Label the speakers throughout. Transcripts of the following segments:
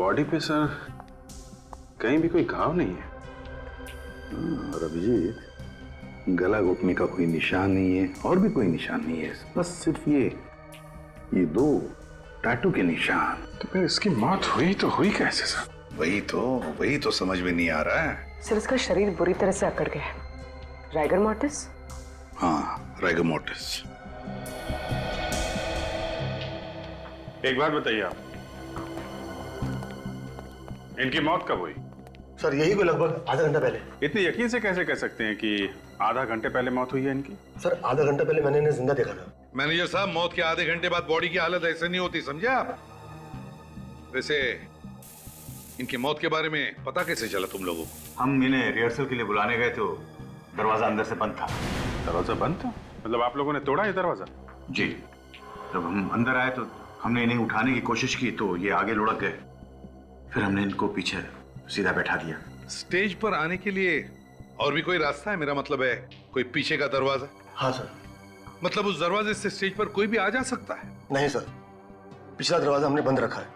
Speaker 1: Body पे sir कहीं भी कोई घाव नहीं है।
Speaker 2: और अभिजीत, गला घुटने का कोई निशान नहीं है और भी कोई निशान नहीं है, बस सिर्फ ये दो टैटू के निशान।
Speaker 1: तो फिर इसकी मौत हुई तो हुई कैसे सर?
Speaker 2: वही तो समझ में नहीं आ रहा है।
Speaker 3: सर इसका शरीर बुरी तरह से अकड़ गया है। Rigor mortis?
Speaker 2: हाँ, राइगर मॉर्टिस।
Speaker 1: एक बात बताइए आप, इनकी मौत कब हुई?
Speaker 4: सर यही को लगभग आधा घंटा पहले।
Speaker 1: इतने यकीन से कैसे कह सकते हैं कि आधा घंटे पहले मौत हुई है इनकी?
Speaker 4: सर आधा घंटा पहले मैंने इन्हें जिंदा देखा था।
Speaker 2: मैनेजर साहब, मौत के आधे घंटे बाद बॉडी की हालत ऐसे नहीं होती, समझे आप? वैसे इनकी मौत के बारे में पता कैसे चला तुम लोगों को?
Speaker 5: हम इन्हें रिहर्सल के लिए बुलाने गए तो दरवाजा अंदर से बंद था।
Speaker 1: दरवाजा बंद था? मतलब आप लोगों ने तोड़ा ये दरवाजा?
Speaker 5: जी, जब हम अंदर आए तो हमने इन्हें उठाने की कोशिश की तो ये आगे लुढ़क गए, फिर हमने इनको पीछे सीधा बैठा दिया।
Speaker 2: स्टेज पर आने के लिए और भी कोई रास्ता है? मेरा मतलब है कोई पीछे का दरवाजा?
Speaker 4: हाँ सर।
Speaker 2: मतलब उस दरवाजे से स्टेज पर कोई भी आ जा सकता है?
Speaker 4: नहीं सर, पिछला दरवाजा हमने बंद रखा है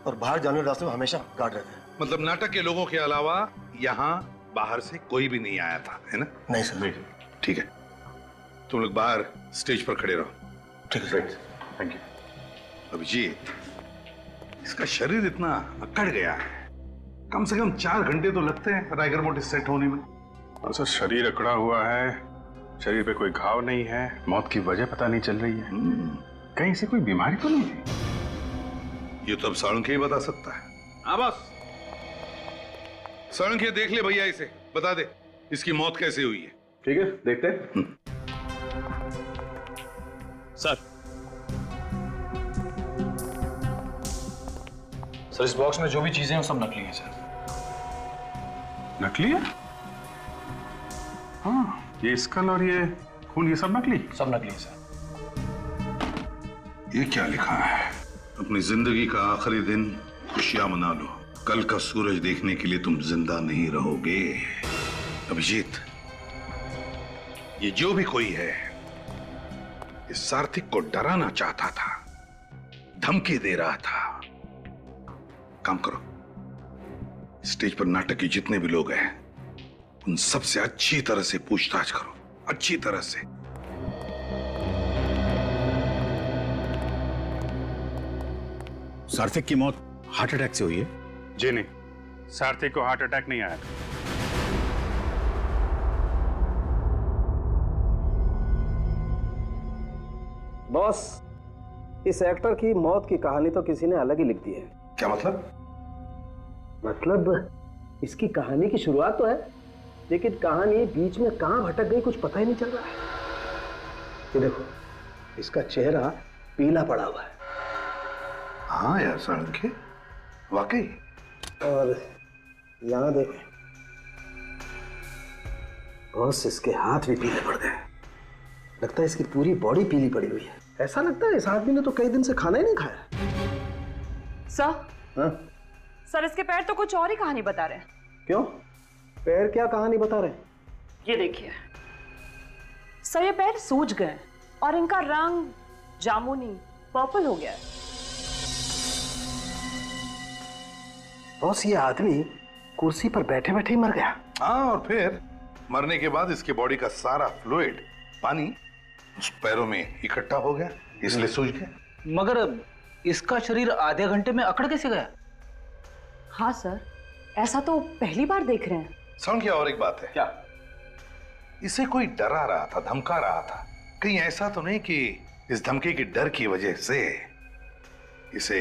Speaker 4: और बाहर जाने वाले रास्ते में हमेशा गार्ड रहते हैं।
Speaker 2: मतलब नाटक के लोगों के अलावा यहाँ बाहर से कोई भी नहीं आया था, है ना?
Speaker 4: नहीं सर।
Speaker 2: ठीक है, तुम लोग बाहर स्टेज पर खड़े रहो।
Speaker 4: ठीक है सर।
Speaker 5: Thank you.
Speaker 2: अभिजीत, इसका शरीर इतना अकड़ गया है, कम से कम 4 घंटे तो लगते हैं राइगर मॉर्टिस सेट होने में।
Speaker 1: और सर शरीर अकड़ा हुआ है, शरीर पे कोई घाव नहीं है, मौत की वजह पता नहीं चल रही है। कहीं से कोई बीमारी तो नहीं है?
Speaker 2: ये तो अब साळुंखे ही बता सकता है। हाँ बस, साळुंखे देख ले भैया, इसे बता दे इसकी मौत कैसे हुई है।
Speaker 1: ठीक है, देखते हैं।
Speaker 6: सर इस बॉक्स में जो भी चीजें हैं सब नकली हैं सर।
Speaker 1: नकली है? हाँ, ये स्कल और ये खून, ये सब नकली?
Speaker 6: सब नकली है सर।
Speaker 2: ये क्या लिखा है? अपनी जिंदगी का आखिरी दिन खुशियां मना लो, कल का सूरज देखने के लिए तुम जिंदा नहीं रहोगे। अभिजीत, ये जो भी कोई है, इस सार्थिक को डराना चाहता था, धमकी दे रहा था। काम करो, स्टेज पर नाटक के जितने भी लोग हैं उन सबसे अच्छी तरह से पूछताछ करो, अच्छी तरह से।
Speaker 5: सार्थिक की मौत हार्ट अटैक से हुई है?
Speaker 1: जी नहीं, सार्थिक को हार्ट अटैक नहीं आया था।
Speaker 7: बॉस, इस एक्टर की मौत की कहानी तो किसी ने अलग ही लिख दी है।
Speaker 2: क्या मतलब?
Speaker 7: मतलब इसकी कहानी की शुरुआत तो है, लेकिन कहानी बीच में कहां भटक गई कुछ पता ही नहीं चल रहा है। ये देखो, इसका चेहरा पीला पड़ा हुआ है।
Speaker 2: हाँ यार साळुंखे, वाकई।
Speaker 7: और यहां देखें बॉस, इसके हाथ भी पीले पड़ गए। लगता है इसकी पूरी बॉडी पीली पड़ी हुई है। ऐसा लगता है इस आदमी ने तो कई दिन से खाना ही नहीं खाया।
Speaker 3: सर?
Speaker 7: हाँ?
Speaker 3: सर इसके पैर तो कुछ और ही कहानी बता रहे हैं।
Speaker 7: क्यों? पैर क्या कहानी बता रहे हैं?
Speaker 3: ये देखिए सर, ये पैर सूज गए और इनका रंग जामुनी पर्पल हो गया है।
Speaker 7: बॉस, ये आदमी कुर्सी पर बैठे बैठे ही मर गया।
Speaker 2: हाँ, और फिर मरने के बाद इसकी बॉडी का सारा फ्लूइड, पानी उस पैरों में इकट्ठा हो गया, इसलिए सूज गया।
Speaker 8: मगर इसका शरीर आधे घंटे में अकड़ कैसे गया?
Speaker 3: हाँ सर, ऐसा तो पहली बार देख रहे हैं।
Speaker 2: समझ गया। और एक बात है।
Speaker 5: क्या?
Speaker 2: इसे कोई डरा रहा था, धमका रहा था। कहीं ऐसा तो नहीं कि इस धमकी के डर की वजह से इसे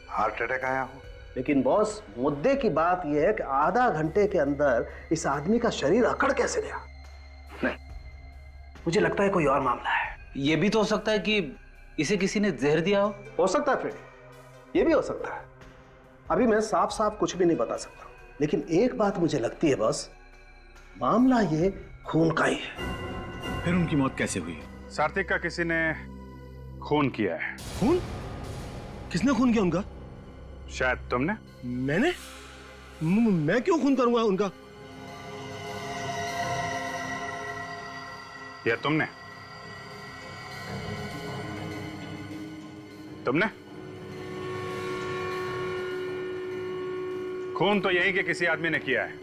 Speaker 2: हार्ट अटैक आया हो?
Speaker 7: लेकिन बॉस, मुद्दे की बात यह है कि आधा घंटे के अंदर इस आदमी का शरीर अकड़ कैसे गया? नहीं, मुझे लगता है कोई और मामला है।
Speaker 8: यह भी तो हो सकता है कि इसे किसी ने जहर दिया
Speaker 7: हो सकता है फ्रेडी, ये भी हो सकता है। अभी मैं साफ साफ कुछ भी नहीं बता सकता, लेकिन एक बात मुझे लगती है बॉस, मामला ये खून का ही है।
Speaker 5: फिर उनकी मौत कैसे हुई?
Speaker 1: सार्थिक का किसी ने खून किया है।
Speaker 4: खून? किसने खून किया उनका?
Speaker 1: शायद तुमने।
Speaker 4: मैंने? मैं क्यों खून करूंगा उनका?
Speaker 1: या तुमने? तुमने? खून तो यही के किसी आदमी ने किया है।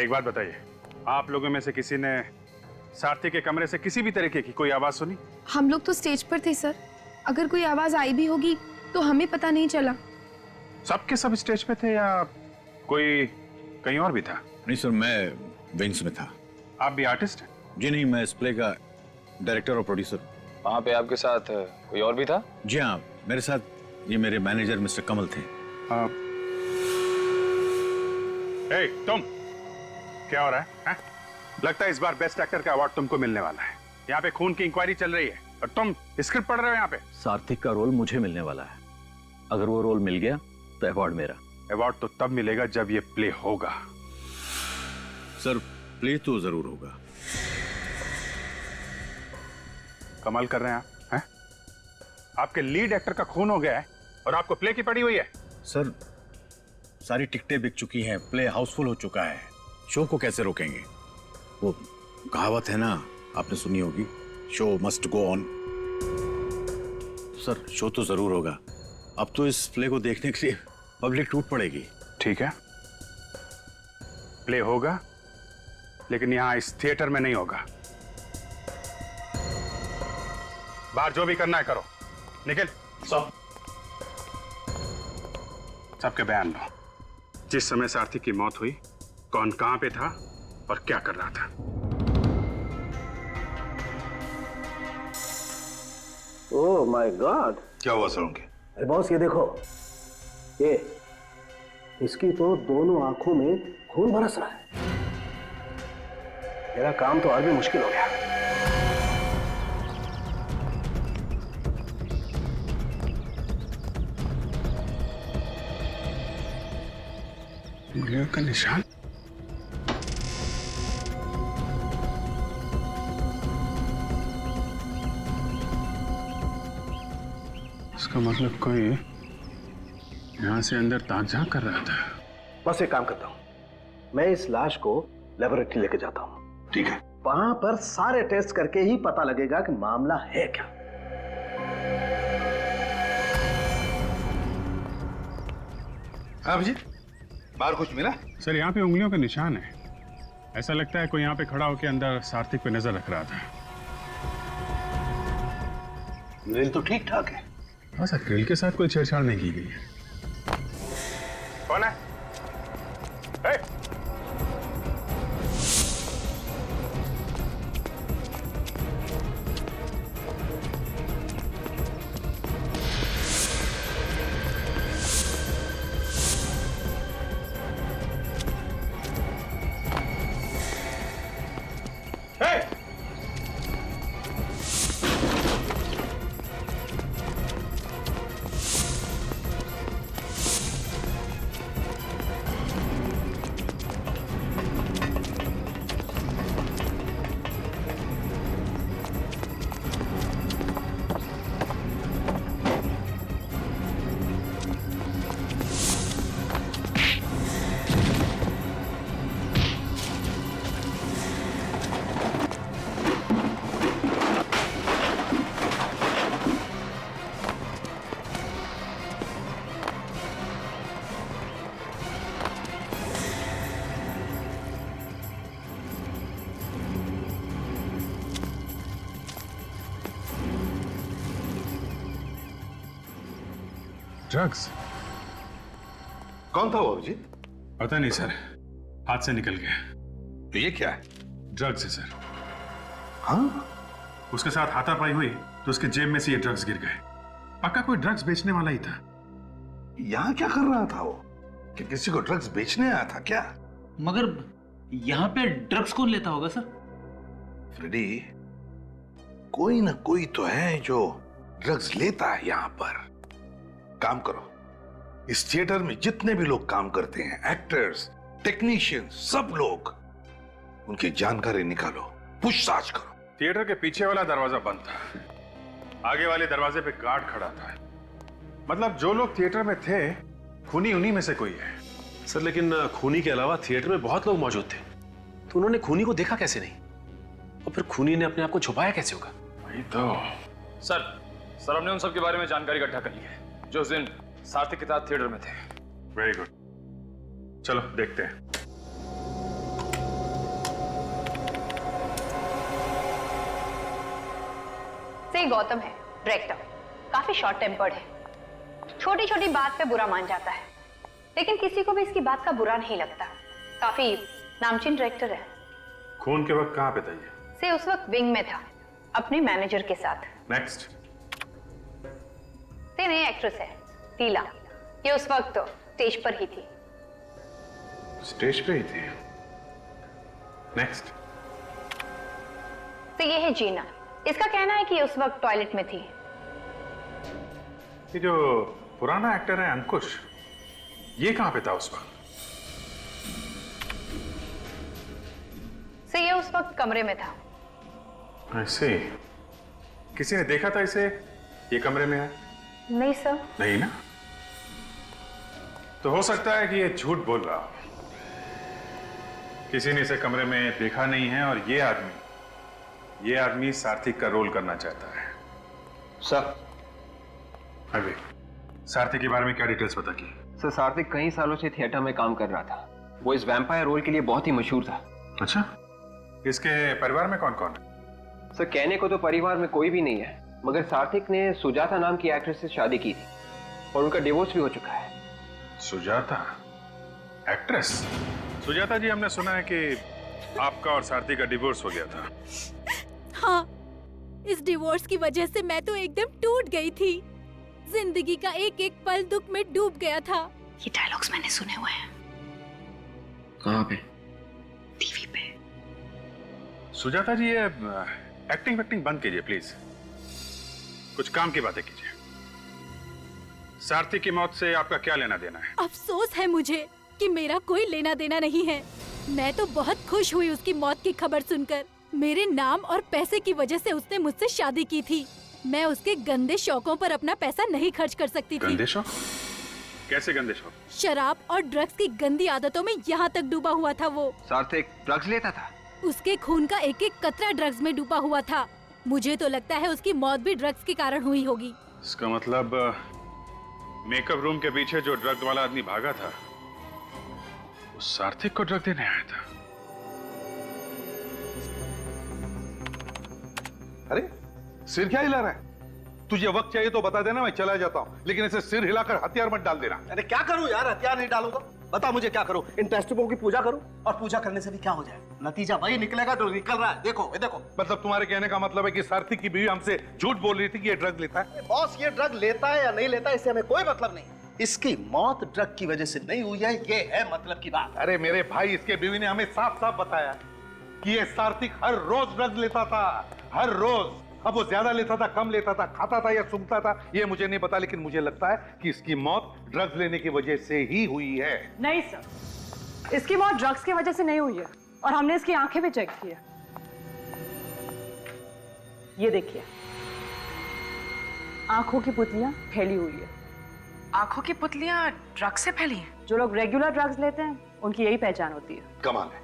Speaker 1: एक बात बताइए, आप लोगों में से किसी ने सारथी के कमरे से किसी भी तरीके की कोई आवाज सुनी?
Speaker 9: हम लोग तो स्टेज पर थे सर, अगर कोई आवाज आई भी होगी तो हमें पता नहीं चला।
Speaker 1: सबके सब स्टेज पे थे या कोई कहीं और भी था?
Speaker 5: नहीं सर, मैं विंग्स में था।
Speaker 1: आप भी आर्टिस्ट हैं?
Speaker 5: जी नहीं, मैं इस प्ले का डायरेक्टर और प्रोड्यूसर।
Speaker 6: वहाँ पे आपके साथ कोई और भी था?
Speaker 5: जी हाँ, मेरे साथ ये मेरे मैनेजर मिस्टर कमल थे।
Speaker 1: ए, तुम क्या हो रहा है? लगता है इस बार बेस्ट एक्टर का अवार्ड तुमको मिलने वाला है। यहाँ पे खून की इंक्वायरी चल रही है और तुम स्क्रिप्ट पढ़ रहे हो यहाँ पे।
Speaker 8: सार्थिक का रोल मुझे मिलने वाला है, अगर वो रोल मिल गया तो अवार्ड मेरा।
Speaker 1: अवार्ड तो तब मिलेगा जब ये प्ले होगा।
Speaker 5: सर, प्ले तो जरूर होगा।
Speaker 1: कमाल कर रहे हैं आप, हैं? आपके लीड एक्टर का खून हो गया है और आपको प्ले की पड़ी हुई है।
Speaker 5: सर, सारी टिकटें बिक चुकी हैं, प्ले हाउसफुल हो चुका है, शो को कैसे रोकेंगे? वो कहावत है ना, आपने सुनी होगी, show must go on. Sir, show तो जरूर होगा। अब तो इस प्ले को देखने के लिए पब्लिक टूट पड़ेगी।
Speaker 1: ठीक है, प्ले होगा, लेकिन यहां इस थिएटर में नहीं होगा। बाहर जो भी करना है करो। निखिल, सबके बयान लो। जिस समय सारथी की मौत हुई, कौन कहां पे था और क्या कर रहा था?
Speaker 7: Oh my God!
Speaker 2: क्या हुआ सरोंगे?
Speaker 7: अरे बॉस, ये देखो, ये इसकी तो दोनों आंखों में खून बरस रहा है। मेरा काम तो और भी मुश्किल हो गया।
Speaker 1: उंगलियों का निशान। इसका मतलब कोई यहां से अंदर ताक झांक कर रहा था।
Speaker 7: बस एक काम करता हूं, मैं इस लाश को लेबोरेटरी लेके जाता हूं।
Speaker 2: ठीक है।
Speaker 7: वहां पर सारे टेस्ट करके ही पता लगेगा कि मामला है क्या।
Speaker 2: अभिजीत, बाहर कुछ मिला?
Speaker 1: सर, यहाँ पे उंगलियों का निशान है। ऐसा लगता है कोई यहाँ पे खड़ा होकर अंदर सारथी पे नजर रख रहा था।
Speaker 7: ग्रिल तो ठीक ठाक है।
Speaker 1: हाँ सर, ग्रिल के साथ कोई छेड़छाड़ नहीं की गई है। कौन है? ए! ड्रग्स?
Speaker 2: कौन था वो अभिजीत?
Speaker 1: पता नहीं सर, हाथ से निकल गया।
Speaker 2: तो ये क्या है?
Speaker 1: ड्रग्स है सर।
Speaker 2: हाँ?
Speaker 1: उसके साथ हाथापाई हुई तो उसके जेब में से ये ड्रग्स गिर गए। पक्का कोई ड्रग्स बेचने वाला ही था।
Speaker 2: यहाँ क्या कर रहा था वो? कि किसी को ड्रग्स बेचने आया था क्या?
Speaker 8: मगर यहाँ पे ड्रग्स कौन लेता होगा सर?
Speaker 2: फ्रेडी, कोई ना कोई तो है जो ड्रग्स लेता है यहाँ पर। काम करो, इस थिएटर में जितने भी लोग काम करते हैं, एक्टर्स, टेक्नीशियंस, सब लोग, उनकी जानकारी निकालो, पूछताछ करो।
Speaker 1: थिएटर के पीछे वाला दरवाजा बंद था, आगे वाले दरवाजे पे गार्ड खड़ा था। मतलब जो लोग थिएटर में थे, खूनी उन्हीं में से कोई है।
Speaker 6: सर, लेकिन खूनी के अलावा थिएटर में बहुत लोग मौजूद थे, तो उन्होंने खूनी को देखा कैसे नहीं? और फिर खूनी ने अपने आप को छुपाया कैसे होगा?
Speaker 1: वही तो।
Speaker 6: सर, हमने उन सब के बारे में जानकारी इकट्ठा कर ली है जो उस दिन सार्थक के साथ थिएटर में थे।
Speaker 1: वेरी गुड, चलो देखते हैं।
Speaker 10: से गौतम है डायरेक्टर, काफी शॉर्ट टेम्पर्ड है, छोटी छोटी बात पे बुरा मान जाता है, लेकिन किसी को भी इसकी बात का बुरा नहीं लगता। काफी नामचीन डायरेक्टर है।
Speaker 1: खून के वक्त कहाँ पे था ये?
Speaker 10: से उस वक्त विंग में था अपने मैनेजर के साथ।
Speaker 1: नेक्स्ट।
Speaker 10: से नई एक्ट्रेस है टीला, ये उस वक्त तो स्टेज पर ही थी।
Speaker 1: स्टेज पे ही थी। नेक्स्ट।
Speaker 10: तो ये है जीना, इसका कहना है कि उस वक्त टॉयलेट में थी।
Speaker 1: ये जो पुराना एक्टर है अंकुश, ये कहां पे था उस वक्त?
Speaker 10: से ये उस वक्त कमरे में था।
Speaker 1: ऐसे किसी ने देखा था इसे ये कमरे में है?
Speaker 10: नहीं सर।
Speaker 1: नहीं ना, तो हो सकता है कि ये झूठ बोल रहा हो। किसी ने इसे कमरे में देखा नहीं है और ये आदमी सार्थक का रोल करना चाहता है।
Speaker 11: सर,
Speaker 1: अभी सार्थक के बारे में क्या डिटेल्स पता की?
Speaker 11: सर सार्थक कई सालों से थिएटर में काम कर रहा था। वो इस वैम्पायर रोल के लिए बहुत ही मशहूर था।
Speaker 1: अच्छा, इसके परिवार में कौन कौन है?
Speaker 11: सर कहने को तो परिवार में कोई भी नहीं है, मगर सार्थक ने सुजाता नाम की एक्ट्रेस से शादी की थी और उनका डिवोर्स भी हो चुका है।
Speaker 1: सुजाता एक्ट्रेस? सुजाता जी, हमने सुना है कि आपका और सार्थक का डिवोर्स हो गया था।
Speaker 12: हाँ, इस डिवोर्स की वजह से मैं तो एकदम टूट गई थी। जिंदगी का एक एक पल दुख में डूब गया था।
Speaker 10: ये डायलॉग्स मैंने सुने हुए हैं।
Speaker 11: कहाँ पे?
Speaker 10: टीवी पे।
Speaker 1: सुजाता जी, ये एक्टिंग वैक्टिंग बंद कीजिए प्लीज, कुछ काम की बातें कीजिए। सार्थक की मौत से आपका क्या लेना देना है?
Speaker 12: अफसोस है मुझे कि मेरा कोई लेना देना नहीं है। मैं तो बहुत खुश हुई उसकी मौत की खबर सुनकर। मेरे नाम और पैसे की वजह से उसने मुझसे शादी की थी। मैं उसके गंदे शौकों पर अपना पैसा नहीं खर्च कर सकती थी।
Speaker 1: गंदे शौक? कैसे गंदे शौक?
Speaker 12: शराब और ड्रग्स की गंदी आदतों में यहाँ तक डूबा हुआ था वो।
Speaker 11: सार्थक ड्रग्स लेता था?
Speaker 12: उसके खून का एक एक कतरा ड्रग्स में डूबा हुआ था। मुझे तो लगता है उसकी मौत भी ड्रग्स के कारण हुई होगी।
Speaker 1: इसका मतलब मेकअप रूम के पीछे जो ड्रग वाला आदमी भागा था, वो सार्थक को ड्रग देने आया था।
Speaker 2: अरे सिर क्या हिला रहा है? तुझे वक्त चाहिए तो बता देना, मैं चला जाता हूँ, लेकिन ऐसे सिर हिलाकर हथियार मत डाल देना।
Speaker 7: अरे क्या करूं यार, हथियार नहीं डालूंगा। बता मुझे क्या करूं? इन टेस्ट ट्यूबों की पूजा करूं? और पूजा करने से भी क्या हो जाए? नतीजा वही निकलेगा जो निकल रहा है। देखो ये देखो।
Speaker 2: मतलब तुम्हारे कहने का मतलब है कि सार्थक की बीवी हमसे झूठ बोल रही थी कि ये ड्रग लेता है?
Speaker 7: बॉस, ये ड्रग लेता है या नहीं लेता है इससे हमें कोई मतलब नहीं। इसकी मौत ड्रग की वजह से नहीं हुई है, ये है मतलब की बात।
Speaker 2: अरे मेरे भाई, इसके बीवी ने हमें साफ साफ बताया कि ये सार्थक हर रोज ड्रग लेता था, हर रोज। अब वो ज्यादा लेता था, कम लेता था, खाता था या सूंघता था, ये मुझे नहीं पता, लेकिन मुझे लगता है कि इसकी मौत ड्रग्स लेने की वजह से ही हुई है।
Speaker 3: नहीं सर, इसकी मौत ड्रग्स की वजह से नहीं हुई है और हमने इसकी आंखें भी चेक की है। ये देखिए, आंखों की पुतलियां फैली हुई है।
Speaker 13: आंखों की पुतलियां ड्रग्स से फैली हैं?
Speaker 3: जो लोग रेगुलर ड्रग्स लेते हैं उनकी यही पहचान होती है।
Speaker 2: कमाल है,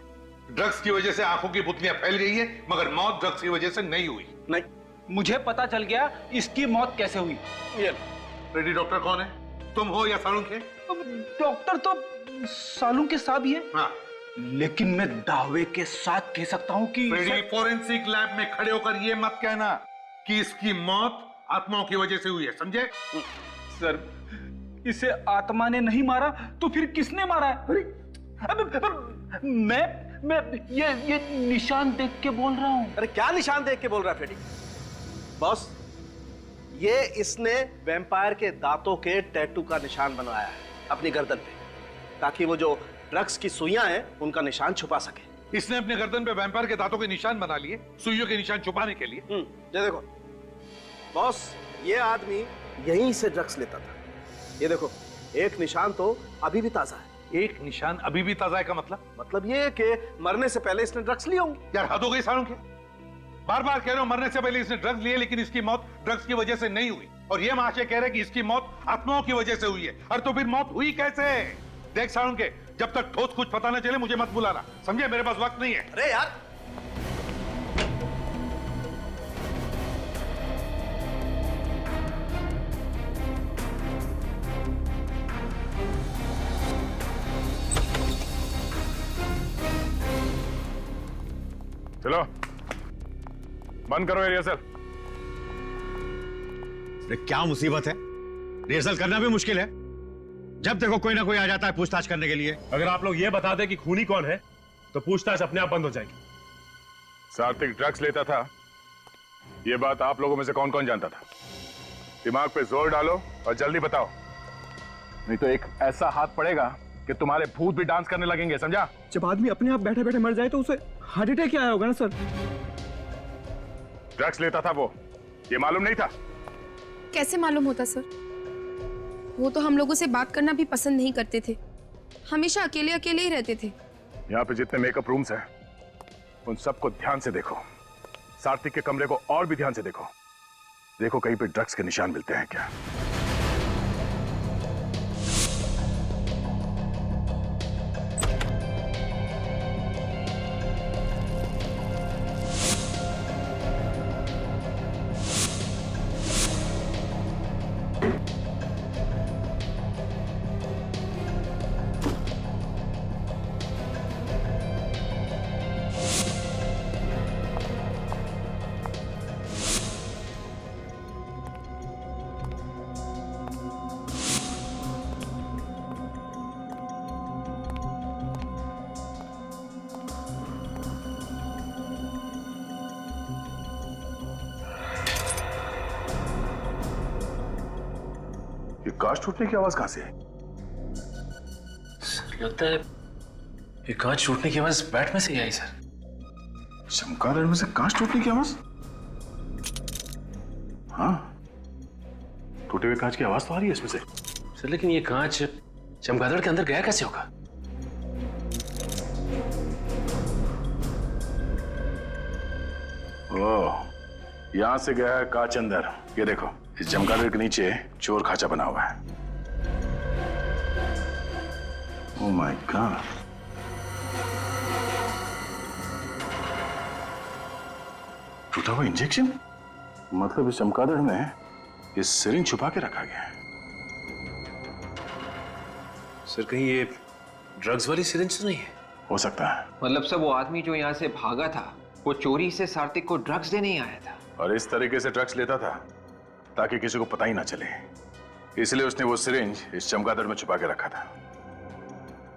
Speaker 2: ड्रग्स की वजह से आंखों की पुतलियां फैल गई है, मगर मौत ड्रग्स की वजह से नहीं हुई।
Speaker 7: नहीं, मुझे पता चल गया इसकी मौत कैसे हुई। ये
Speaker 2: रेडी डॉक्टर कौन है? तुम हो या सालुंखे?
Speaker 7: डॉक्टर तो सालुंखे साहब ही है।
Speaker 2: हाँ,
Speaker 7: लेकिन मैं दावे के साथ कह सकता हूं कि
Speaker 2: फोरेंसिक लैब में खड़े होकर ये मत कहना कि इसकी मौत आत्माओं की वजह से हुई है, समझे?
Speaker 7: सर, इसे आत्मा ने नहीं मारा तो फिर किसने मारा है? मैं ये निशान देख के बोल रहा हूं। अरे क्या निशान देख के बोल रहा है फ्रेडी? बॉस, ये इसने वैम्पायर के दांतों के टैटू का निशान बनवाया है अपनी गर्दन पे, ताकि वो जो ड्रग्स की सुइयां हैं उनका निशान छुपा सके।
Speaker 2: इसने अपने गर्दन पे वैम्पायर के दांतों के निशान बना लिए, सुइयों के निशान छुपाने के लिए।
Speaker 7: ये देखो बॉस, ये आदमी यहीं से ड्रग्स लेता था। ये देखो, एक निशान तो अभी भी ताजा है।
Speaker 2: एक निशान अभी भी ताजा है का मतलब
Speaker 7: ये कि मरने से पहले इसने ड्रग्स लिए होंगे।
Speaker 2: यार हद हो गई सालुंखे, बार बार कह रहे हो मरने से पहले इसने ड्रग्स लिए, लेकिन इसकी मौत ड्रग्स की वजह से नहीं हुई। और ये महाशय कह रहे कि इसकी मौत आत्माओं की वजह से हुई है। और तो फिर मौत हुई कैसे? देख सालुंखे, जब तक ठोस कुछ पता न चले मुझे मत बुलाना, समझे? मेरे पास वक्त नहीं है।
Speaker 7: अरे यार,
Speaker 1: चलो बंद करो ये रिहर्सल।
Speaker 5: अरे क्या मुसीबत है, रिहर्सल करना भी मुश्किल है। जब देखो कोई ना कोई आ जाता है पूछताछ करने के लिए।
Speaker 6: अगर आप लोग ये बता दें कि खूनी कौन है तो पूछताछ अपने आप बंद हो जाएगी।
Speaker 1: सात्विक ड्रग्स लेता था, ये बात आप लोगों में से कौन कौन जानता था? दिमाग पे जोर डालो और जल्दी बताओ, नहीं तो एक ऐसा हाथ पड़ेगा कि तुम्हारे भूत भी डांस करने लगेंगे, समझा?
Speaker 11: जब आदमी अपने आप बैठे बैठे मर जाए तो उसे हार्ट अटैक क्या आया होगा ना सर?
Speaker 1: ड्रग्स लेता था वो, ये मालूम नहीं था?
Speaker 9: कैसे मालूम होता सर? वो तो हम लोगों से बात करना भी पसंद नहीं करते थे, हमेशा अकेले अकेले ही रहते थे।
Speaker 1: यहाँ पे जितने मेकअप रूम्स हैं उन सबको ध्यान से देखो, सात्विक के कमरे को और भी ध्यान से देखो, देखो कहीं पे ड्रग्स के निशान मिलते हैं क्या। ये कांच टूटने की आवाज कहां से है?
Speaker 6: लगता है ये कांच टूटने की आवाज बैट में से ही आई सर।
Speaker 1: चमगादड़ में से कांच टूटने की आवाज? हाँ, टूटे हुए कांच की आवाज तो आ रही है इसमें से।
Speaker 6: सर लेकिन ये कांच चमगादड़ के अंदर गया कैसे होगा?
Speaker 1: ओह, यहां से गया है कांच अंदर। ये देखो, इस चमगादड़ के नीचे चोर खाचा बना हुआ है। ओह माय गॉड, टूटा हुआ इंजेक्शन, मतलब इस चमगादड़ में ये सिरिंज छुपा के रखा गया है।
Speaker 6: सर कहीं ये ड्रग्स वाली सिरिंज तो नहीं है?
Speaker 1: हो सकता है।
Speaker 11: मतलब सब वो आदमी जो यहाँ से भागा था वो चोरी से सात्विक को ड्रग्स देने ही आया था,
Speaker 1: और इस तरीके से ड्रग्स लेता था ताकि किसी को पता ही ना चले, इसलिए उसने वो सिरिंज इस चमगादड़ में छुपा के रखा था।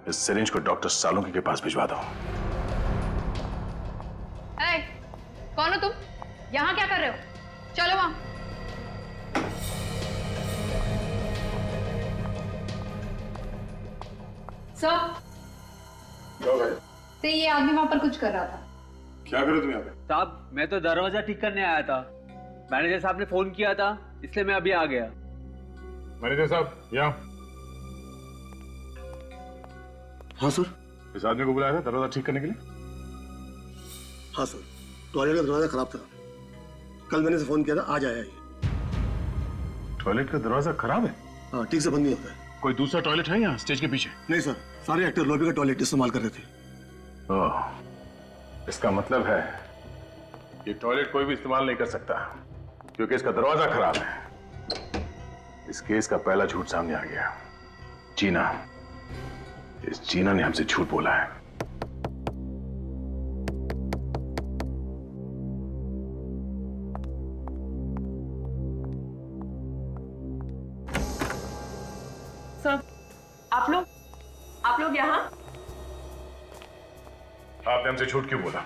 Speaker 1: इस सिरिंज को डॉक्टर सालुंकी के पास भिजवा दो।
Speaker 10: कौन हो तुम? यहाँ क्या कर रहे हो? चलो वहां। सर, तो ये आदमी वहां पर कुछ कर रहा था।
Speaker 1: क्या करो तुम यहाँ पे?
Speaker 14: साहब मैं तो दरवाजा ठीक करने आया था, मैनेजर साहब ने फोन किया था इसलिए मैं अभी आ गया।
Speaker 1: मैनेजर साहब यहाँ।
Speaker 4: हाँ सर।
Speaker 1: इस आदमी को बुलाया था दरवाजा ठीक करने के लिए?
Speaker 4: हाँ सर, टॉयलेट का दरवाजा खराब था, कल मैंने से फोन किया था, आज आया ये।
Speaker 1: टॉयलेट का दरवाजा खराब है?
Speaker 4: हाँ, ठीक से बंद नहीं होता है।
Speaker 1: कोई दूसरा टॉयलेट है यहाँ स्टेज के पीछे?
Speaker 4: नहीं सर, सारे एक्टर लॉबी का टॉयलेट इस्तेमाल कर रहे थे।
Speaker 1: ओह, इसका मतलब है ये टॉयलेट कोई भी इस्तेमाल नहीं कर सकता क्योंकि इसका दरवाजा खराब है। इस केस का पहला झूठ सामने आ गया। जीना, इस जीना ने हमसे झूठ बोला है।
Speaker 3: सर, आप लोग यहाँ?
Speaker 1: आपने हमसे झूठ क्यों बोला?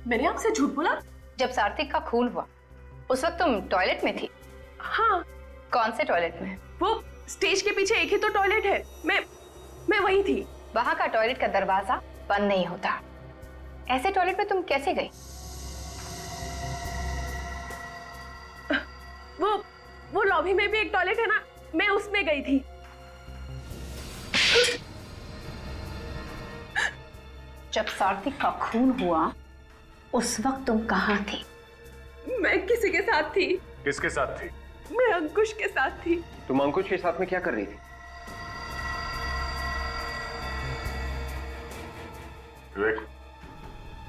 Speaker 3: मैंने आपसे झूठ बोला?
Speaker 10: जब सात्विक का खून हुआ उस वक्त तुम टॉयलेट में थी?
Speaker 3: हाँ।
Speaker 10: कौन से टॉयलेट में?
Speaker 3: वो स्टेज के पीछे एक ही तो टॉयलेट है, मैं वही थी।
Speaker 10: वहां का टॉयलेट का दरवाजा बंद नहीं होता, ऐसे टॉयलेट में तुम कैसे गई?
Speaker 3: वो लॉबी में भी एक टॉयलेट है ना, मैं उसमें गई थी।
Speaker 10: जब सात्विक का खून हुआ उस वक्त तुम कहाँ थी?
Speaker 3: मैं किसी के साथ थी।
Speaker 1: किसके साथ थी?
Speaker 3: मैं अंकुश के साथ थी।
Speaker 11: तुम अंकुश के साथ में क्या कर रही थी?
Speaker 1: विवेक,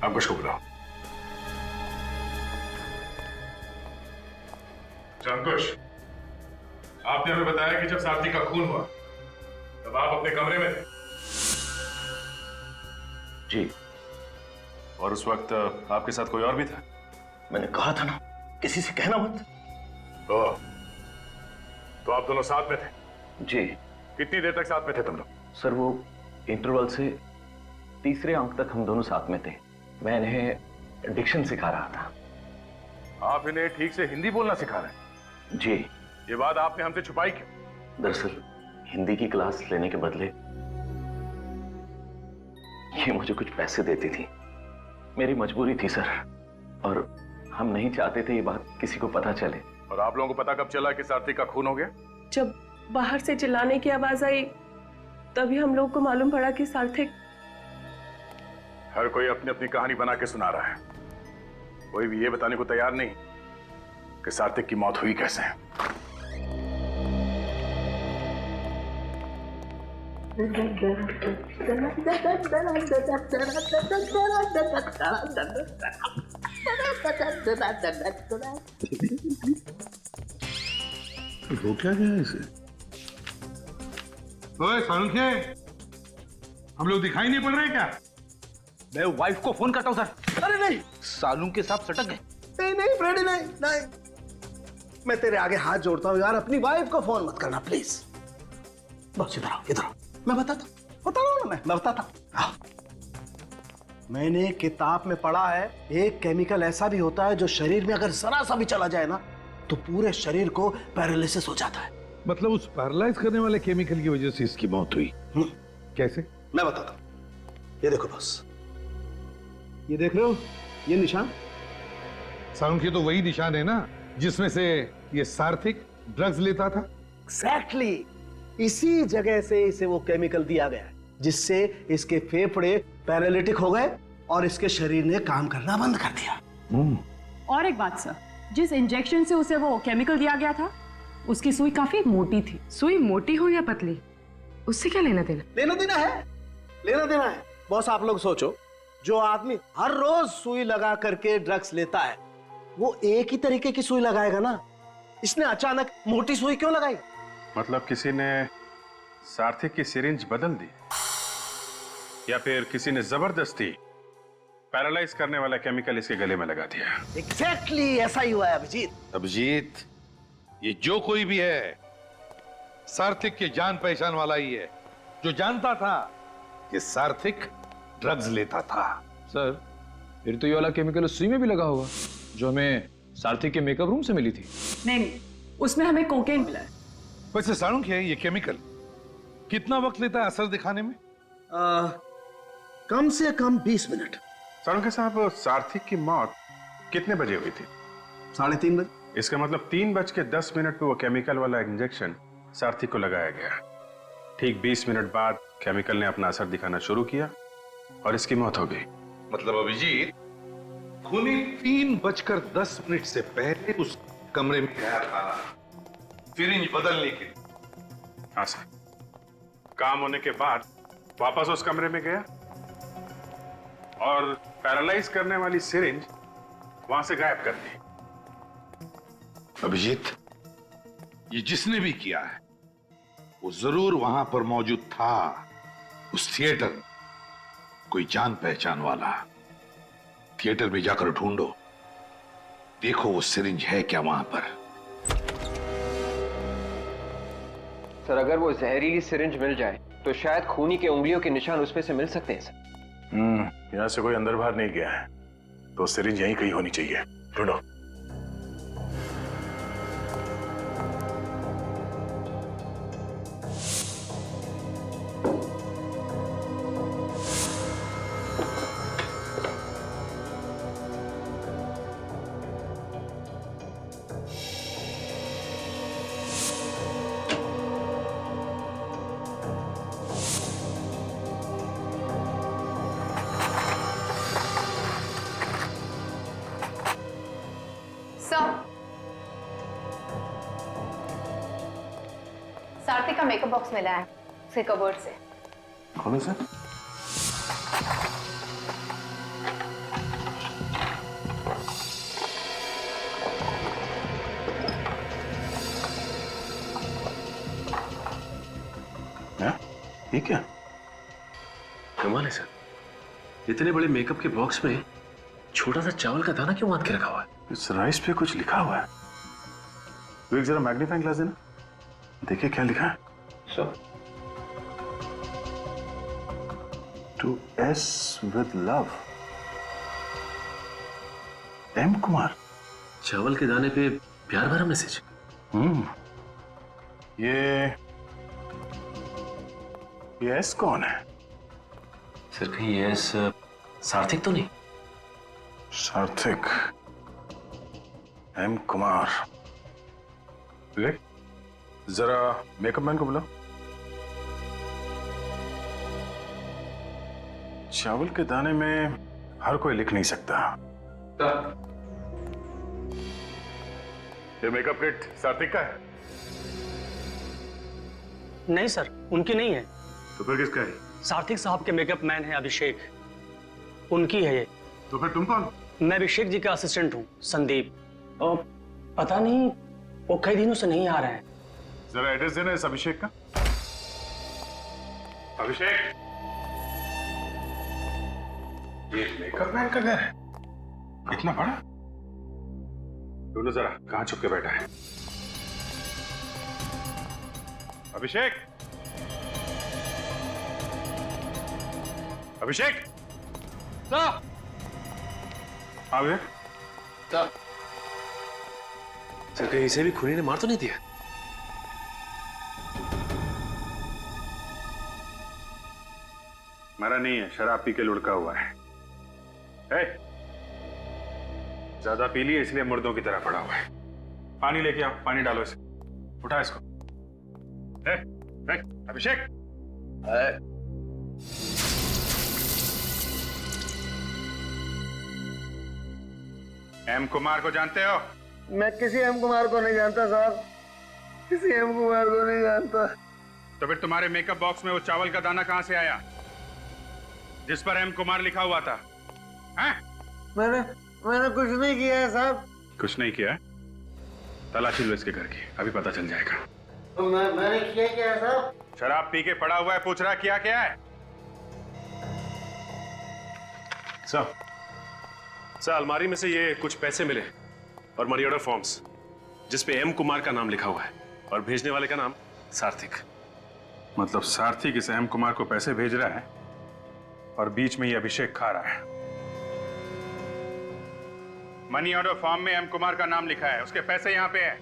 Speaker 1: अंकुश को बुलाओ। अंकुश, आपने हमें बताया कि जब सात्विक का खून हुआ तब आप अपने कमरे में थे।
Speaker 8: जी।
Speaker 1: और उस वक्त आपके साथ कोई और भी था?
Speaker 4: मैंने कहा था ना, किसी से कहना मत।
Speaker 1: ओह, तो आप दोनों साथ में थे?
Speaker 8: जी।
Speaker 1: कितनी देर तक साथ में थे तुम लोग?
Speaker 8: सर वो इंटरवल से तीसरे अंक तक हम दोनों साथ में थे। मैं इन्हें डिक्शन सिखा रहा था।
Speaker 1: आप इन्हें ठीक से हिंदी बोलना सिखा रहे हैं?
Speaker 8: जी।
Speaker 1: ये बात आपने हमसे छुपाई क्यों?
Speaker 8: दरअसल हिंदी की क्लास लेने के बदले ये मुझे कुछ पैसे देती थी। मेरी मजबूरी थी सर, और हम नहीं चाहते थे ये बात किसी को पता चले।
Speaker 1: और आप लोगों को पता कब चला कि सात्विक का खून हो गया?
Speaker 3: जब बाहर से चिल्लाने की आवाज आई तभी हम लोग को मालूम पड़ा कि सार्थक।
Speaker 1: हर कोई अपनी अपनी कहानी बना के सुना रहा है, कोई भी ये बताने को तैयार नहीं कि सात्विक की मौत हुई कैसे।
Speaker 2: हो क्या गया इसे? ओए सालुंखे, हम लोग दिखाई नहीं पड़ रहे क्या?
Speaker 7: मैं वाइफ को फोन करता हूं सर। अरे नहीं, सालू के साथ सटक गए।
Speaker 4: नहीं नहीं फ्रेडी, नहीं नहीं, मैं तेरे आगे हाथ जोड़ता हूँ यार, अपनी वाइफ को फोन मत करना प्लीज। बस इधर आओ, इधर आओ, मैं बता रहा हूँ ना, मैं बताता हूँ। मैंने किताब में पढ़ा है, एक केमिकल ऐसा भी होता है जो शरीर में अगर जरा सा भी चला जाए ना तो पूरे शरीर को पैरालिसिस हो जाता है।
Speaker 2: मतलब उस पैरालाइज करने वाले केमिकल की वजह से इसकी मौत हुई? कैसे?
Speaker 4: मैं बताता हूँ। ये देखो बस, ये देख रहे हो ये निशान?
Speaker 2: सालुंखे तो वही निशान है ना जिसमें से ये सार्थिक ड्रग्स लेता था?
Speaker 4: एग्जैक्टली, इसी जगह से इसे वो केमिकल दिया गया जिससे इसके फेफड़े पैरालिटिक हो गए और इसके शरीर ने काम करना बंद कर दिया।
Speaker 3: और एक बात सर, जिस इंजेक्शन से उसे वो केमिकल दिया गया था उसकी सुई काफी मोटी थी।
Speaker 13: सुई मोटी हो या पतली, उससे क्या लेना देना?
Speaker 4: लेना देना है, लेना देना है। बॉस आप लोग सोचो, जो आदमी हर रोज सुई लगा करके ड्रग्स लेता है वो एक ही तरीके की सुई लगाएगा ना, इसने अचानक मोटी सुई क्यों लगाई?
Speaker 1: मतलब किसी ने सार्थिक की सिरिंज बदल दी, या फिर किसी ने जबरदस्ती पैरालाइज करने वाला केमिकल इसके गले में लगा दिया।
Speaker 4: एग्जैक्टली ऐसा ही हुआ है अभिजीत।
Speaker 2: अभिजीत, ये जो कोई भी है सार्थिक के जान पहचान वाला ही है, जो जानता था कि सार्थिक ड्रग्स लेता था।
Speaker 11: सर फिर तो ये वाला केमिकल उस सुई में भी लगा होगा जो हमें सार्थिक के मेकअप रूम से मिली थी।
Speaker 3: नहीं, उसमें हमें कोकेन मिला है।
Speaker 2: वैसे सालुंखे, ये केमिकल कितना वक्त लेता है असर दिखाने में?
Speaker 4: कम से कम 20 मिनट।
Speaker 1: सालुंखे साहब, सार्थिक की मौत कितने बजे हुई थी?
Speaker 4: 3:30 बजे।
Speaker 1: इसका मतलब 3:10 पे वो केमिकल वाला इंजेक्शन सार्थिक को लगाया गया। ठीक 20 मिनट बाद केमिकल ने अपना असर दिखाना शुरू किया और इसकी मौत हो गई।
Speaker 2: मतलब अभिजीत, खूनी 3:10 से पहले उस कमरे में गया था सिरिंज बदलने के लिए।
Speaker 1: हाँ सर, काम होने के बाद वापस उस कमरे में गया और पैरालाइज करने वाली सिरिंज वहां से गायब कर दी।
Speaker 2: अभिजीत, ये जिसने भी किया है वो जरूर वहां पर मौजूद था, उस थिएटर में। कोई जान पहचान वाला। थिएटर में जाकर ढूंढो, देखो वो सिरिंज है क्या वहां पर।
Speaker 11: सर अगर वो जहरीली सिरिंज मिल जाए तो शायद खूनी के उंगलियों के निशान उसमें से मिल सकते हैं सर।
Speaker 1: यहां से कोई अंदर बाहर नहीं गया है, तो सिरिंज यहीं कहीं होनी चाहिए। ढूंढो।
Speaker 10: सार्थिक का मेकअप बॉक्स मिला है उसके कबर्ड से।
Speaker 1: खोलो सर। ठीक है, कमाल है सर।
Speaker 6: इतने बड़े मेकअप के बॉक्स में छोटा सा चावल का दाना क्यों बांध के रखा हुआ है?
Speaker 1: इस राइस पे कुछ लिखा हुआ है। तो एक जरा मैग्नीफाइंग ग्लास देना, देखिए क्या लिखा है।
Speaker 8: Sir,
Speaker 1: to S with love, M Kumar.
Speaker 6: चावल के दाने पे प्यार भरा मैसेज।
Speaker 1: ये एस कौन है?
Speaker 6: सर कहीं ये एस सार्थक तो नहीं?
Speaker 1: सार्थक, एम कुमार। विवेक, जरा मेकअप मैन को बुलाओ। चावल के दाने में हर कोई लिख नहीं सकता। ये मेकअप किट सार्थक का है?
Speaker 15: नहीं सर, उनकी नहीं है।
Speaker 1: तो फिर किसका है?
Speaker 15: सार्थक साहब के मेकअप मैन है अभिषेक, उनकी है ये।
Speaker 1: तो फिर तुम कौन?
Speaker 15: मैं अभिषेक जी का असिस्टेंट हूँ, संदीप। और पता नहीं वो कई दिनों से नहीं आ रहे हैं।
Speaker 1: जरा एड्रेस देना इस अभिषेक का। अभिषेक, ये मेकअप मैन का घर है? इतना बड़ा? दोनों जरा कहां छुप के बैठा है? अभिषेक, अभिषेक, आ गए?
Speaker 6: सर कहीं इसे भी खूनी ने मार तो नहीं दिया?
Speaker 1: मरा नहीं है, शराब पी के लुढ़का हुआ है। ज्यादा पी लिए इसलिए मुर्दों की तरह पड़ा हुआ है। पानी लेके आओ, पानी डालो इसे, उठा इसको। अभिषेक, एम कुमार को जानते हो?
Speaker 4: मैं किसी एम कुमार को नहीं जानता साहब, किसी एम कुमार को नहीं जानता।
Speaker 1: तो फिर तुम्हारे मेकअप बॉक्स में वो चावल का दाना कहां से आया जिस पर एम कुमार लिखा हुआ था? हैं?
Speaker 4: मैंने कुछ नहीं किया है साहब।
Speaker 1: कुछ नहीं किया? तलाशी लो इसके घर की, अभी पता चल जाएगा।
Speaker 4: मैंने किया क्या है साहब?
Speaker 1: शराब पी के पड़ा हुआ है, पूछ रहा किया क्या है?
Speaker 6: सर अलमारी में से ये कुछ पैसे मिले और मनी ऑर्डर फॉर्म्स जिसपे एम कुमार का नाम लिखा हुआ है और भेजने वाले का नाम सार्थक।
Speaker 1: मतलब सार्थक इस एम कुमार को पैसे भेज रहा है और बीच में ये अभिषेक खा रहा है। मनी ऑर्डर फॉर्म में एम कुमार का नाम लिखा है, उसके पैसे यहाँ पे हैं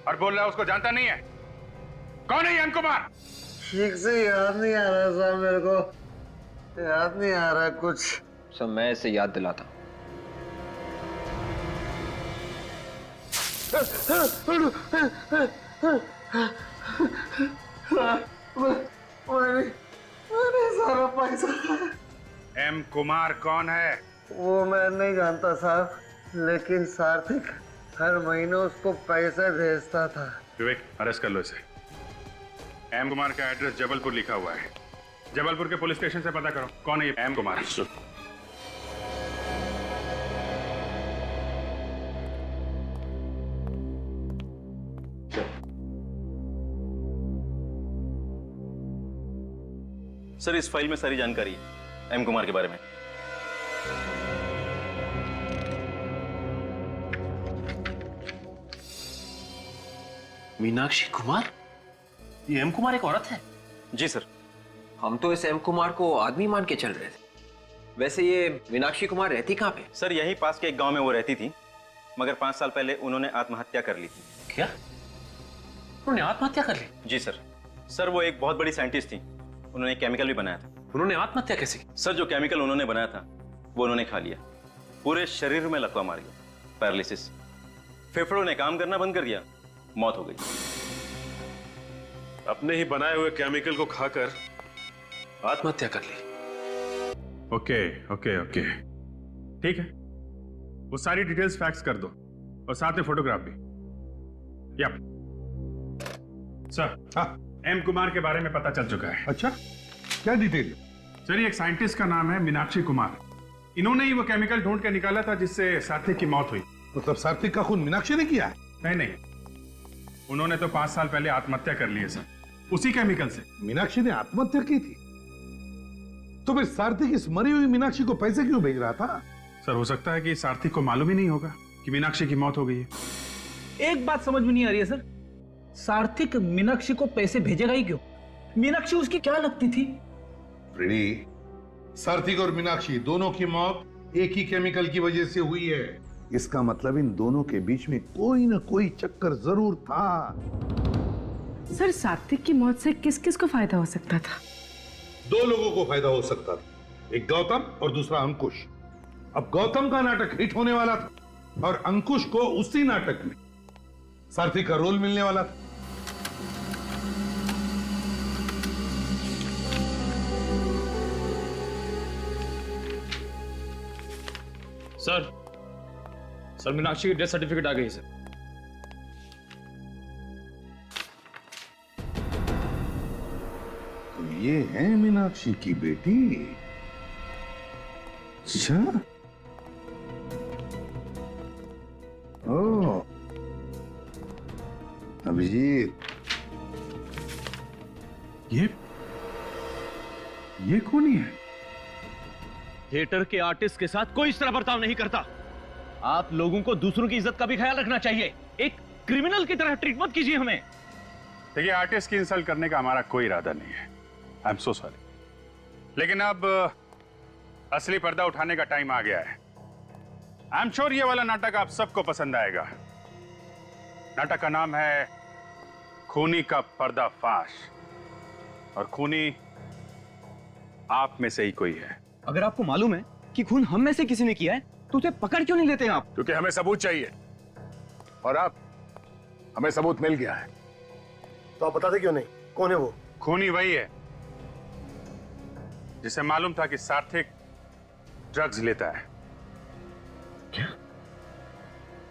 Speaker 1: और बोल रहा है उसको जानता नहीं है। कौन है ये एम कुमार?
Speaker 4: ठीक से याद नहीं आ रहा साहब, मेरे को याद नहीं आ रहा कुछ।
Speaker 11: सर मैं इसे याद दिलाता हूँ।
Speaker 4: मैंने सारा पैसा खाया।
Speaker 1: एम कुमार कौन है?
Speaker 4: वो मैं नहीं जानता साहब, लेकिन सार्थक हर महीने उसको पैसे भेजता था।
Speaker 1: विवेक, अरेस्ट कर लो इसे। एम कुमार का एड्रेस जबलपुर लिखा हुआ है, जबलपुर के पुलिस स्टेशन से पता करो कौन है ये एम कुमार।
Speaker 16: सर इस फाइल में सारी जानकारी है एम कुमार के बारे में।
Speaker 6: मीनाक्षी कुमार? ये एम कुमार एक औरत है?
Speaker 16: जी सर।
Speaker 11: हम तो इस एम कुमार को आदमी मान के चल रहे थे। वैसे ये मीनाक्षी कुमार रहती कहाँ पे?
Speaker 16: सर यहीं पास के एक गांव में वो रहती थी, मगर 5 साल पहले उन्होंने आत्महत्या कर ली थी।
Speaker 6: क्या? उन्होंने आत्महत्या कर ली?
Speaker 16: जी सर। सर वो एक बहुत बड़ी साइंटिस्ट थी, उन्होंने केमिकल भी बनाया था।
Speaker 6: उन्होंने आत्महत्या कैसे?
Speaker 16: सर जो केमिकल उन्होंने बनाया था वो उन्होंने खा लिया, पूरे शरीर में लकवा मार गया, पैरालिसिस, फेफड़ों ने काम करना बंद कर दिया, मौत हो गई।
Speaker 6: अपने ही बनाए हुए केमिकल को खाकर आत्महत्या कर ली।
Speaker 1: ओके ओके ओके, ठीक है, वो सारी डिटेल्स फैक्स कर दो और साथ में फोटोग्राफ भी। यप सर, एम कुमार के बारे में पता चल चुका है।
Speaker 2: अच्छा, क्या डिटेल?
Speaker 1: सर एक साइंटिस्ट का नाम है मीनाक्षी कुमार, इन्होंने ही वो केमिकल ढूंढ के निकाला था जिससे सार्थक की मौत हुई।
Speaker 2: मतलब सार्थक का खून मीनाक्षी ने किया है?
Speaker 1: नहीं, उन्होंने तो 5 साल पहले आत्महत्या कर ली है सर, उसी केमिकल से।
Speaker 2: मीनाक्षी ने आत्महत्या की थी? तो फिर सारथी इस मरी हुई मीनाक्षी को पैसे क्यों भेज रहा था?
Speaker 6: सर, हो सकता है कि सारथी को मालूम ही नहीं होगा कि मीनाक्षी की मौत हो गई है।
Speaker 14: एक बात समझ में नहीं आ रही है सर, सार्थिक मीनाक्षी को पैसे भेजेगा ही क्यों? मीनाक्षी उसकी क्या लगती थी?
Speaker 2: फ्रेडी, सारथिक और मीनाक्षी दोनों की मौत एक ही केमिकल की वजह से हुई है। इसका मतलब इन दोनों के बीच में कोई ना कोई चक्कर जरूर था।
Speaker 13: सर, सात्विक की मौत से किस किस को फायदा हो सकता था?
Speaker 2: दो लोगों को फायदा हो सकता था, एक गौतम और दूसरा अंकुश। अब गौतम का नाटक हिट होने वाला था और अंकुश को उसी नाटक में सारथी का रोल मिलने वाला था।
Speaker 14: सर मीनाक्षी की डेथ सर्टिफिकेट आ गई सर।
Speaker 2: तो ये है मीनाक्षी की बेटी? अच्छा, ओ अभिजीत,
Speaker 5: ये कौन है?
Speaker 8: थिएटर के आर्टिस्ट के साथ कोई इस तरह बर्ताव नहीं करता। आप लोगों को दूसरों की इज्जत का भी ख्याल रखना चाहिए। एक क्रिमिनल की तरह ट्रीट मत कीजिए हमें।
Speaker 6: देखिए, आर्टिस्ट की इंसल्ट करने का हमारा कोई इरादा नहीं है। I am so sorry. लेकिन अब असली पर्दा उठाने का टाइम आ गया है। आई एम श्योर ये वाला नाटक आप सबको पसंद आएगा। नाटक का नाम है खूनी का पर्दाफाश, और खूनी आप में से ही कोई है।
Speaker 11: अगर आपको मालूम है कि खून हम में से किसी ने किया है, तो उसे पकड़ क्यों नहीं लेते हैं आप?
Speaker 1: क्योंकि हमें सबूत चाहिए, और आप हमें सबूत मिल गया है।
Speaker 4: तो आप बताते क्यों नहीं? कौन है वो?
Speaker 6: खूनी वही है जिसे मालूम था कि सार्थिक ड्रग्स लेता है।
Speaker 5: क्या?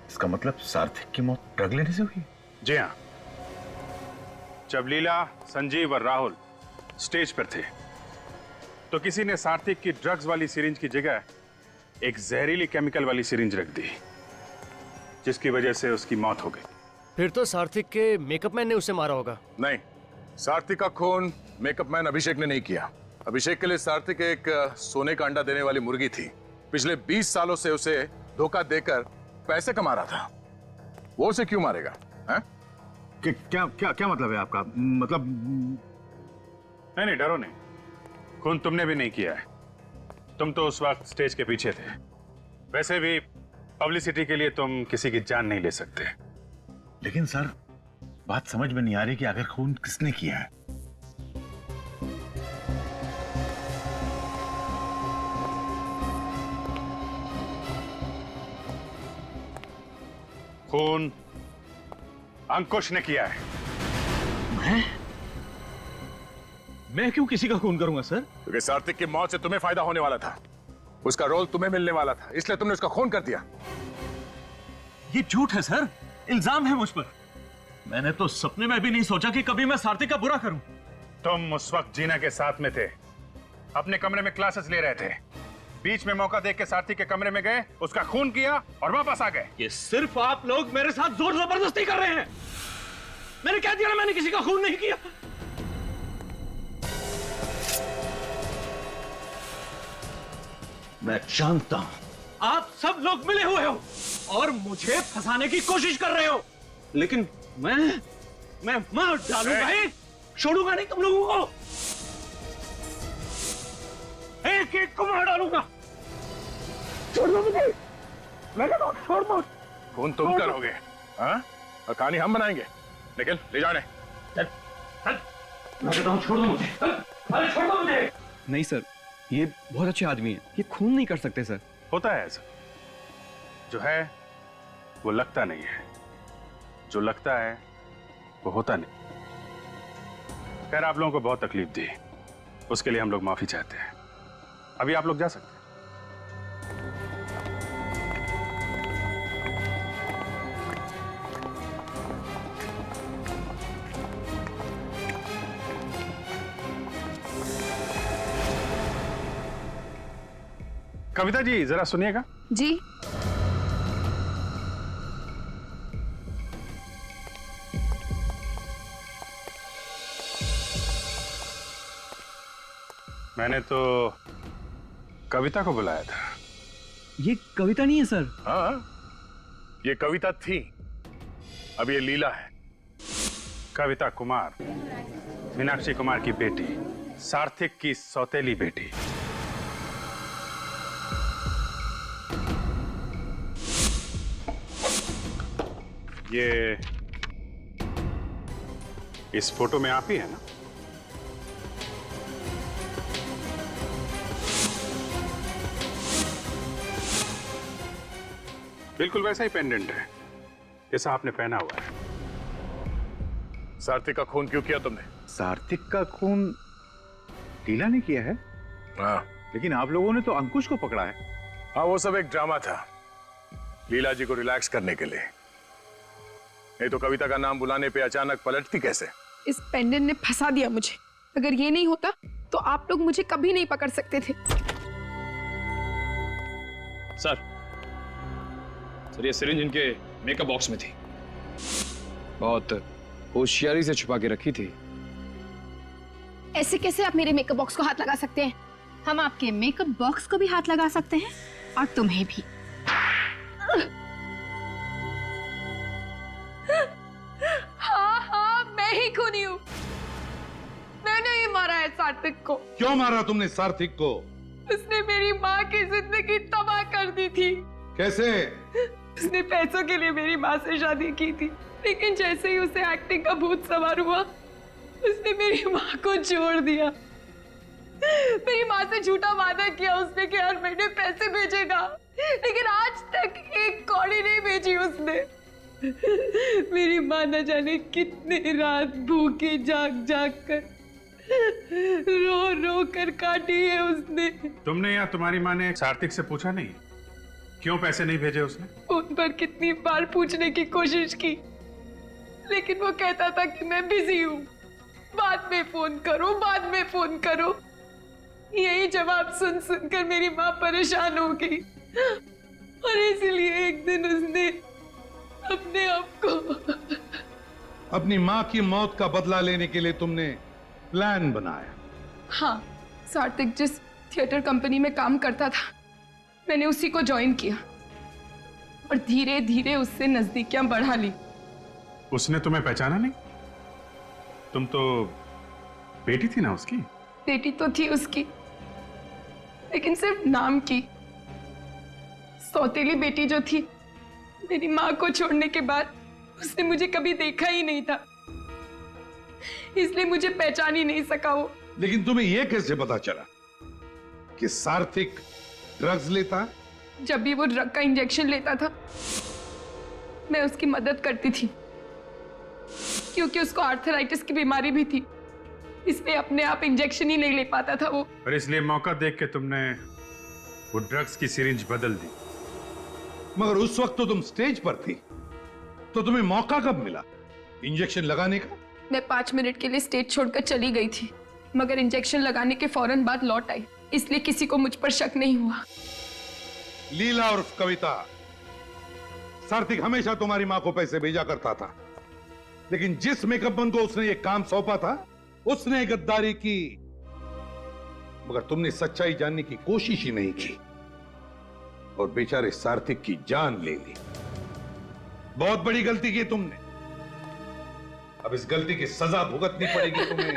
Speaker 5: इसका मतलब सार्थिक की मौत ड्रग लेने से हुई?
Speaker 6: जी हाँ। जब लीला, संजीव और राहुल स्टेज पर थे तो किसी ने सार्थिक की ड्रग्स वाली सिरिंज की जगह एक जहरीली केमिकल वाली सिरिंज रख दी, जिसकी वजह से उसकी मौत हो गई।
Speaker 15: फिर तो सार्थिक के मेकअप मैन ने उसे मारा होगा।
Speaker 1: नहीं, सार्थिक का खून मेकअप मैन अभिषेक ने नहीं किया। अभिषेक के लिए सार्थिक एक सोने का अंडा देने वाली मुर्गी थी। पिछले 20 सालों से उसे धोखा देकर पैसे कमा रहा था। वो उसे क्यों मारेगा? हैं?
Speaker 5: क्या क्या क्या मतलब है आपका? मतलब
Speaker 6: नहीं, डरो नहीं। खून तुमने भी नहीं किया है। तुम तो उस वक्त स्टेज के पीछे थे। वैसे भी पब्लिसिटी के लिए तुम किसी की जान नहीं ले सकते।
Speaker 5: लेकिन सर, बात समझ में नहीं आ रही कि आखिर खून किसने किया है।
Speaker 6: खून अंकुश ने किया है।
Speaker 8: मैं क्यों किसी का खून करूंगा सर?
Speaker 1: क्योंकि सार्थिक की मौत से तुम्हें फायदा होने वाला था। उसका रोल तुम्हें मिलने वाला था, इसलिए तुमने उसका खून कर दिया।
Speaker 8: ये झूठ है सर, इल्जाम है मुझ पर। मैंने तो सपने में भी नहीं सोचा कि कभी मैं सार्थिक का बुरा करूं।
Speaker 6: तुम उस वक्त जीना के साथ में थे, अपने कमरे में क्लासेस ले रहे थे। बीच में मौका देख के सार्थिक के कमरे में गए, उसका खून किया और वापस आ गए।
Speaker 8: ये सिर्फ आप लोग मेरे साथ जोर जबरदस्ती कर रहे हैं। मैंने क्या दिया? मैंने किसी का खून नहीं किया। मैं जानता हूं आप सब लोग मिले हुए हो और मुझे फंसाने की कोशिश कर रहे हो, लेकिन मैं मार डालूंगा ही, छोड़ूंगा नहीं तुम लोगों को। एक एक को मार डालूंगा। छोड़ दो मुझे, मैं कहता हूं छोड़ दो।
Speaker 1: खून तुम करोगे, हाँ? और कहानी हम बनाएंगे। निकल, ले जाने।
Speaker 8: मैं कहता हूं छोड़ दो मुझे। अरे छोड़ दो मुझे।
Speaker 11: नहीं सर, ये बहुत अच्छे आदमी हैं। ये खून नहीं कर सकते सर।
Speaker 6: होता है ऐसा। जो है वो लगता नहीं है, जो लगता है वो होता नहीं। खैर, आप लोगों को बहुत तकलीफ दी, उसके लिए हम लोग माफी चाहते हैं। अभी आप लोग जा सकते हैं। कविता जी, जरा सुनिएगा।
Speaker 9: जी।
Speaker 6: मैंने तो कविता को बुलाया था।
Speaker 14: ये कविता नहीं है सर।
Speaker 1: हाँ, ये कविता थी, अब ये लीला है।
Speaker 6: कविता कुमार, मीनाक्षी कुमार की बेटी, सार्थक की सौतेली बेटी। ये इस फोटो में आप ही है ना? बिल्कुल वैसा ही पेंडेंट है जैसा आपने पहना हुआ है।
Speaker 1: सार्थक का खून क्यों किया तुमने?
Speaker 5: सार्थक का खून लीला ने किया है?
Speaker 1: हाँ।
Speaker 5: लेकिन आप लोगों ने तो अंकुश को पकड़ा है।
Speaker 1: हाँ, वो सब एक ड्रामा था, लीला जी को रिलैक्स करने के लिए। नहीं तो कविता का नाम बुलाने पे अचानक पलटती कैसे?
Speaker 9: इस पेंडेंट ने फंसा दिया मुझे। अगर ये नहीं होता तो आप लोग मुझे कभी नहीं पकड़ सकते थे।
Speaker 17: सर ये सिरिंज इनके मेकअप बॉक्स में थी, बहुत होशियारी से छुपा के रखी थी।
Speaker 9: ऐसे कैसे आप मेरे मेकअप बॉक्स को हाथ लगा सकते हैं?
Speaker 10: हम आपके मेकअप बॉक्स को भी हाथ लगा सकते हैं और तुम्हें भी।
Speaker 9: हाँ, मैं ही खूनी हूँ। मैंने ही मारा है सार्थक को।
Speaker 2: क्यों मारा तुमने सार्थक को?
Speaker 9: उसने मेरी माँ की जिंदगी तबाह कर दी थी।
Speaker 2: कैसे?
Speaker 9: उसने पैसों के लिए मेरी माँ से शादी की थी, लेकिन जैसे ही उसे एक्टिंग का भूत सवार हुआ, उसने मेरी माँ को छोड़ दिया। मेरी माँ से झूठा वादा किया उसने कि हर महीने पैसे भेजेगा, लेकिन आज तक एक कौड़ी नहीं भेजी उसने। मेरी माँ न जाने कितनी रात भूखी जाग जाग कर रो रो कर काटी है उसने।
Speaker 6: तुमने या तुम्हारी माँ ने सार्थक से पूछा नहीं क्यों पैसे नहीं भेजे उसने?
Speaker 9: उन पर कितनी बार पूछने की कोशिश की, लेकिन वो कहता था कि मैं बिजी हूँ, बाद में फोन करो, बाद में फोन करो। यही जवाब सुन सुनकर मेरी माँ परेशान हो गई और इसीलिए एक दिन उसने अपने आप को
Speaker 2: अपनी माँ की मौत का बदला लेने के लिए तुमने प्लान बनाया?
Speaker 9: हाँ, सार्थक जिस थिएटर कंपनी में काम करता था, मैंने उसी को ज्वाइन किया और धीरे धीरे उससे नजदीकियां बढ़ा ली।
Speaker 6: उसने तुम्हें पहचाना नहीं? तुम तो बेटी थी ना उसकी?
Speaker 9: बेटी तो थी उसकी, लेकिन सिर्फ नाम की। सौतेली बेटी जो थी, मेरी माँ को छोड़ने के बाद उसने मुझे कभी देखा ही नहीं था, इसलिए मुझे पहचान ही नहीं सका वो।
Speaker 2: लेकिन तुम्हें यह कैसे पता चला कि सार्थक ड्रग्स लेता है?
Speaker 9: जब भी वो ड्रग का इंजेक्शन लेता था, मैं उसकी मदद करती थी, क्योंकि उसको आर्थराइटिस की बीमारी भी थी, इसलिए अपने आप इंजेक्शन ही नहीं ले पाता था वो।
Speaker 6: और इसलिए मौका देख के तुमने वो ड्रग्स की सिरिंज बदल दी।
Speaker 2: मगर उस वक्त तो तुम स्टेज पर थी, तो तुम्हें मौका कब मिला इंजेक्शन लगाने का?
Speaker 9: मैं 5 मिनट के लिए स्टेज छोड़कर चली गई थी, मगर इंजेक्शन लगाने के फौरन बाद लौट आई, इसलिए किसी को मुझ पर शक नहीं हुआ।
Speaker 2: लीला और कविता, सार्थक हमेशा तुम्हारी मां को पैसे भेजा करता था, लेकिन जिस मेकअप मैन को उसने ये काम सौंपा था, उसने गद्दारी की। मगर तुमने सच्चाई जानने की कोशिश ही नहीं की और बेचारे सार्थक की जान ले ली। बहुत बड़ी गलती की तुमने। अब इस गलती की सजा भुगतनी पड़ेगी तुम्हें।